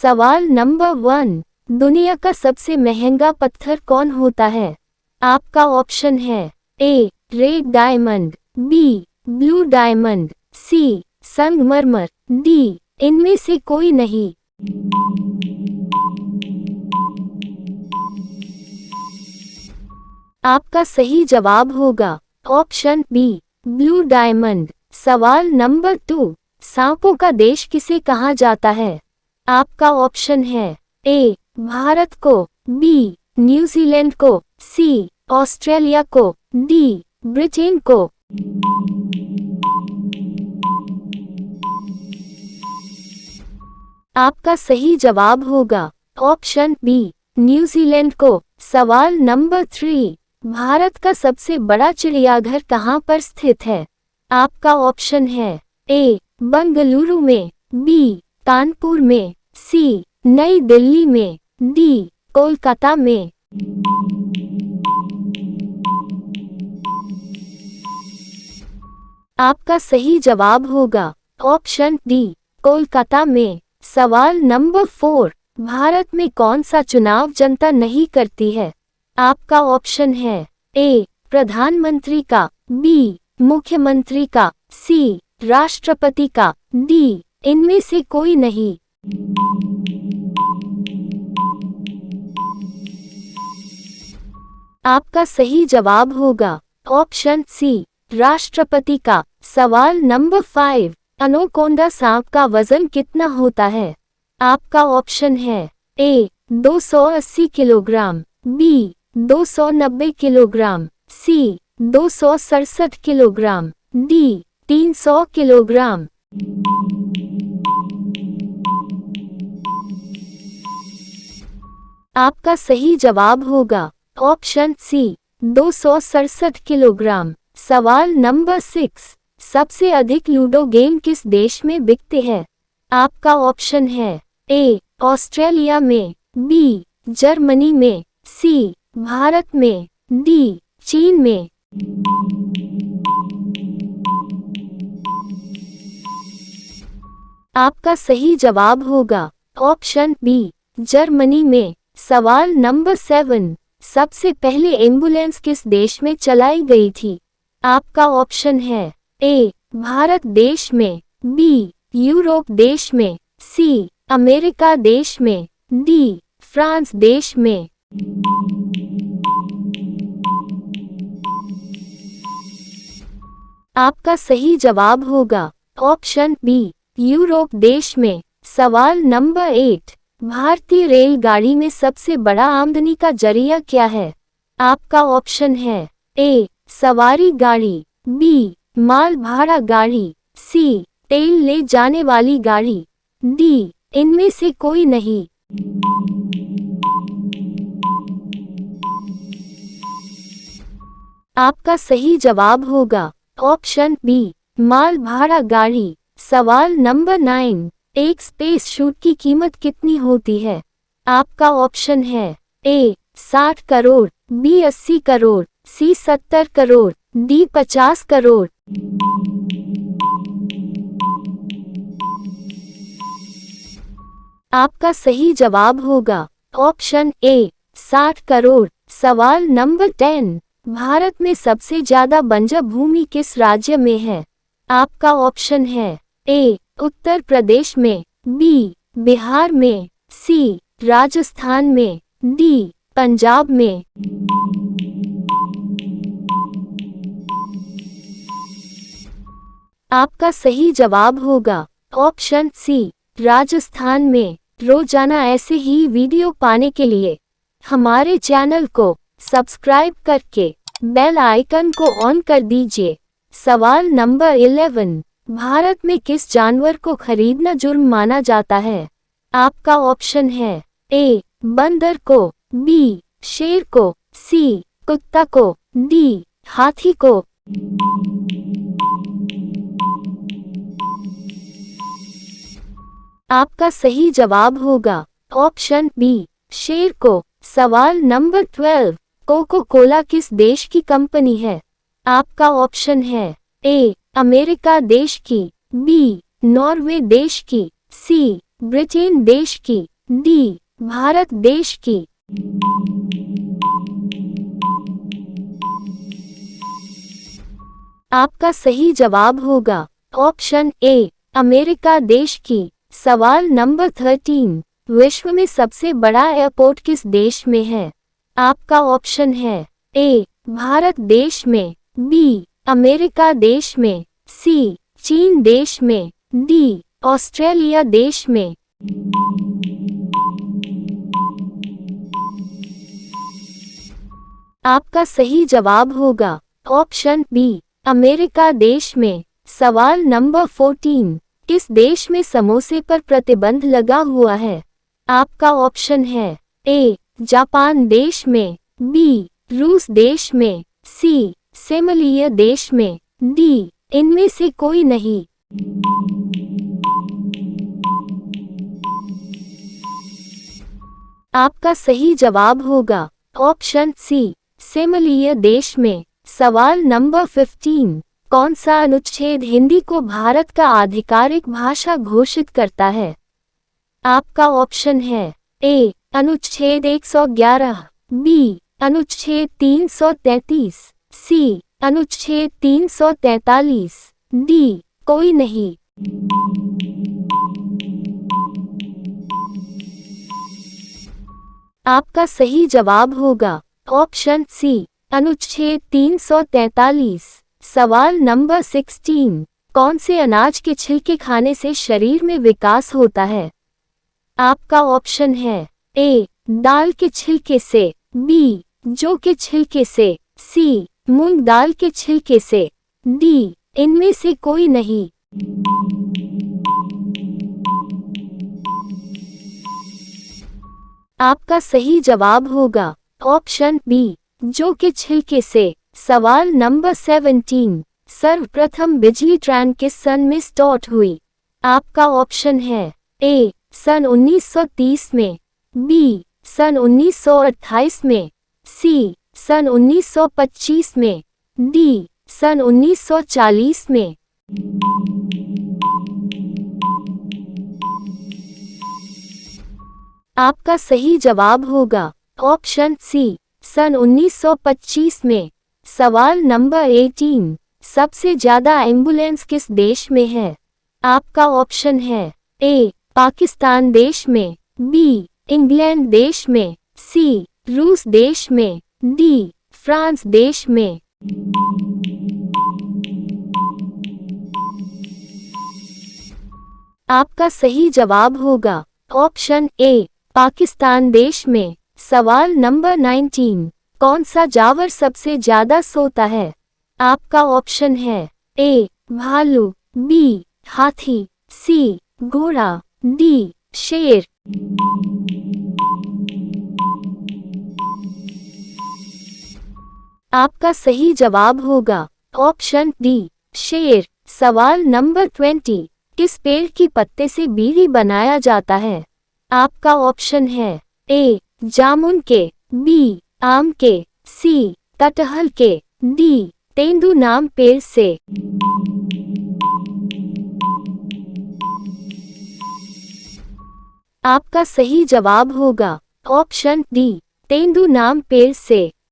सवाल नंबर 1, दुनिया का सबसे महंगा पत्थर कौन होता है? आपका ऑप्शन है A red diamond, B blue diamond, C संगमरमर, डी इनमें से कोई नहीं। आपका सही जवाब होगा ऑप्शन बी ब्लू डायमंड। सवाल नंबर 2, सांपों का देश किसे कहा जाता है? आपका ऑप्शन है ए भारत को, बी न्यूजीलैंड को, सी ऑस्ट्रेलिया को, डी ब्रिटेन को। आपका सही जवाब होगा ऑप्शन बी न्यूजीलैंड को। सवाल नंबर 3, भारत का सबसे बड़ा चिड़ियाघर कहाँ पर स्थित है? आपका ऑप्शन है ए बंगलुरु में, बी कानपुर में, सी नई दिल्ली में, डी कोलकाता में। आपका सही जवाब होगा ऑप्शन डी कोलकाता में। सवाल नंबर 4, भारत में कौन सा चुनाव जनता नहीं करती है? आपका ऑप्शन है ए प्रधानमंत्री का, बी मुख्यमंत्री का, सी राष्ट्रपति का, डी इनमें से कोई नहीं। आपका सही जवाब होगा ऑप्शन सी राष्ट्रपति का। सवाल नंबर 5, अनोकोंडा सांप का वजन कितना होता है? आपका ऑप्शन है ए 280 किलोग्राम, बी 290 किलोग्राम, सी 267 किलोग्राम, डी 300 किलोग्राम। आपका सही जवाब होगा ऑप्शन सी 267 किलोग्राम। सवाल नंबर 6, सबसे अधिक लूडो गेम किस देश में बिकते हैं? आपका ऑप्शन है ए ऑस्ट्रेलिया में, बी जर्मनी में, सी भारत में, डी चीन में। आपका सही जवाब होगा ऑप्शन बी जर्मनी में। सवाल नंबर 7, सबसे पहले एम्बुलेंस किस देश में चलाई गई थी? आपका ऑप्शन है ए भारत देश में, बी यूरोप देश में, सी अमेरिका देश में, डी फ्रांस देश में। आपका सही जवाब होगा ऑप्शन बी यूरोप देश में। सवाल नंबर 8, भारतीय रेलगाड़ी में सबसे बड़ा आमदनी का जरिया क्या है? आपका ऑप्शन है ए सवारी गाड़ी, बी माल भाड़ा गाड़ी, सी तेल ले जाने वाली गाड़ी, डी इनमें से कोई नहीं। आपका सही जवाब होगा ऑप्शन बी माल भाड़ा गाड़ी। सवाल नंबर 9, एक स्पेस शूट की कीमत कितनी होती है? आपका ऑप्शन है ए 60 करोड़, बी 80 करोड़, सी 70 करोड़, डी 50 करोड़। आपका सही जवाब होगा ऑप्शन ए 60 करोड़। सवाल नंबर 10, भारत में सबसे ज्यादा बंजर भूमि किस राज्य में है? आपका ऑप्शन है ए उत्तर प्रदेश में, बी बिहार में, सी राजस्थान में, डी पंजाब में। आपका सही जवाब होगा ऑप्शन सी राजस्थान में। रोजाना ऐसे ही वीडियो पाने के लिए हमारे चैनल को सब्सक्राइब करके बेल आइकन को ऑन कर दीजिए। सवाल नंबर 11, भारत में किस जानवर को खरीदना जुर्म माना जाता है? आपका ऑप्शन है ए बंदर को, बी शेर को, सी कुत्ता को, डी हाथी को। आपका सही जवाब होगा ऑप्शन बी शेर को। सवाल नंबर 12, कोको कोला किस देश की कंपनी है? आपका ऑप्शन है ए अमेरिका देश की, बी नॉर्वे देश की, सी ब्रिटेन देश की, डी भारत देश की। आपका सही जवाब होगा ऑप्शन ए अमेरिका देश की। सवाल नंबर 13, विश्व में सबसे बड़ा एयरपोर्ट किस देश में है? आपका ऑप्शन है ए भारत देश में, बी अमेरिका देश में, सी चीन देश में, डी ऑस्ट्रेलिया देश में। आपका सही जवाब होगा ऑप्शन बी अमेरिका देश में। सवाल नंबर 14, किस देश में समोसे पर प्रतिबंध लगा हुआ है? आपका ऑप्शन है ए जापान देश में, बी रूस देश में, सी सेमलिया देश में, डी इनमें से कोई नहीं। आपका सही जवाब होगा ऑप्शन सी सेमलिया देश में। सवाल नंबर 15, कौन सा अनुच्छेद हिंदी को भारत का आधिकारिक भाषा घोषित करता है? आपका ऑप्शन है ए अनुच्छेद 111, बी अनुच्छेद 333, सी अनुच्छेद 343, डी कोई नहीं। आपका सही जवाब होगा ऑप्शन सी अनुच्छेद 343। सवाल नंबर 16, कौन से अनाज के छिलके खाने से शरीर में विकास होता है? आपका ऑप्शन है ए दाल के छिलके से, बी जौ के छिलके से, सी मूंग दाल के छिलके से, डी इनमें से कोई नहीं। आपका सही जवाब होगा ऑप्शन बी जौ के छिलके से। सवाल नंबर 17, सर्वप्रथम बिजली ट्रेन किस सन में स्टार्ट हुई? आपका ऑप्शन है ए सन 1930 में, बी सन 1928 में, सी सन 1925 में, डी सन 1940 में। आपका सही जवाब होगा ऑप्शन सी सन 1925 में। सवाल नंबर 18, सबसे ज्यादा एम्बुलेंस किस देश में है? आपका ऑप्शन है ए पाकिस्तान देश में, बी इंग्लैंड देश में, सी रूस देश में, डी फ्रांस देश में। आपका सही जवाब होगा ऑप्शन ए पाकिस्तान देश में। सवाल नंबर 19, कौन सा जानवर सबसे ज्यादा सोता है? आपका ऑप्शन है ए भालू, बी हाथी, सी घोड़ा, डी शेर। आपका सही जवाब होगा ऑप्शन डी शेर। सवाल नंबर 20, किस पेड़ की पत्ते से बीड़ी बनाया जाता है? आपका ऑप्शन है ए जामुन के, बी आम के, सी कटहल के, डी तेंदू नाम पेड़ से। आपका सही जवाब होगा ऑप्शन डी तेंदू नाम पेड़ से।